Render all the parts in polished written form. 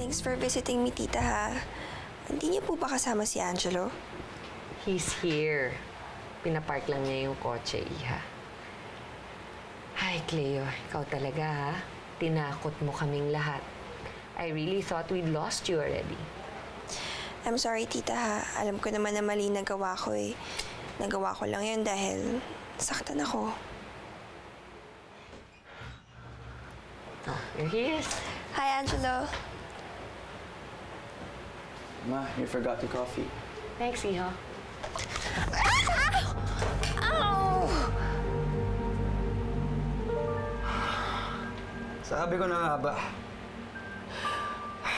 Thanks for visiting me, tita, ha? Hindi niyo po ba kasama si Angelo? He's here. Pinapark lang niya yung kotse, Iha. Hi, Cleo. Ikaw talaga, ha? Tinakot mo kaming lahat. I really thought we'd lost you already. I'm sorry, tita, ha? Alam ko naman na mali nagawa ko, eh. Nagawa ko lang yun dahil saktan ako. Oh, here he is. Hi, Angelo. Ma, you forgot your coffee. Thanks, Iha. Ow! Sabi ko na nga ba,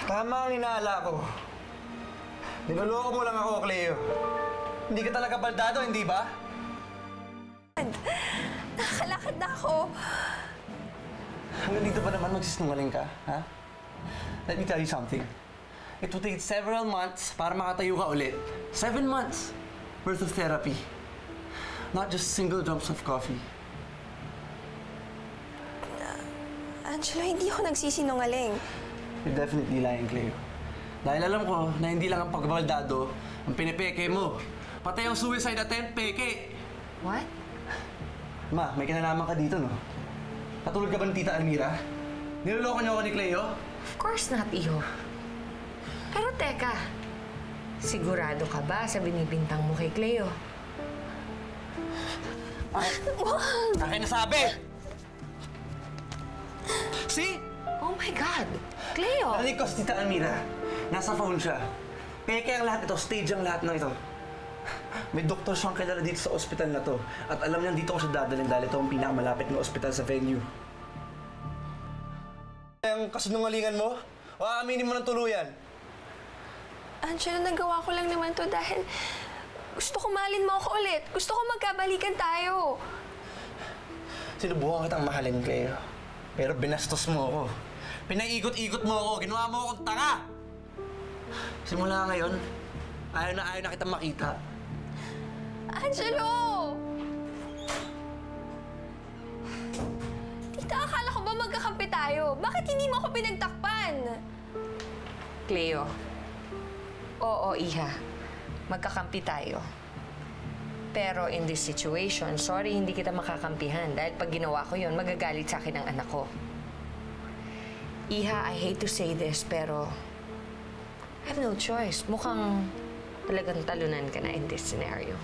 tama ang inaala ko. Niloloko mo lang ako, Cleo. Hindi ka talaga baldado, hindi ba? Nakakalakad na ako. Hanggang dito pa naman magsisinungaling ka, ha? Let me tell you something. It will take several months para makatayo ka ulit. 7 months worth of therapy. Not just single drops of coffee. Angelo, hindi ako nagsisinungaling. You're definitely lying, Cleo. Dahil alam ko na hindi lang ang pagbabaldado ang pinipeke mo. Pati ang suicide attempt, peke. What? Ma, may kinalaman ka dito, no? Katulad ka ba ni Tita Almira? Niloloko niyo ako ni Cleo? Of course not, Iho. Pero teka, sigurado ka ba sa binibintang mo kay Cleo? Akin na sabi! See? Oh my God! Cleo! Narinig ko si Tita Almira. Nasa phone siya. Peke ang lahat ito, stage ang lahat ng ito. May doktor siyang kilala dito sa ospital na to. At alam niya dito ko siya dadalhin dahil ito ang pinakamalapit na ospital sa venue. Ang kasinungalingan mo? O aaminin mo ng tuluyan? Angelo, nagawa ko lang naman to dahil gusto ko mahalin mo ako ulit. Gusto ko magkabalikan tayo. Sinubukan kitang mahalin, Cleo. Pero binastos mo ako. Pinaiikot-ikot mo ako. Ginawa mo akong tanga! Simula ngayon, ayaw na kitang makita. Angelo! Tita, akala ko ba magkakampi tayo? Bakit hindi mo ako pinagtakpan? Cleo. Oo, Iha. Magkakampi tayo. Pero in this situation, sorry, hindi kita makakampihan. Dahil pag ginawa ko yun, magagalit sa akin ang anak ko. Iha, I hate to say this, pero I have no choice. Mukhang talagang talunan ka na in this scenario.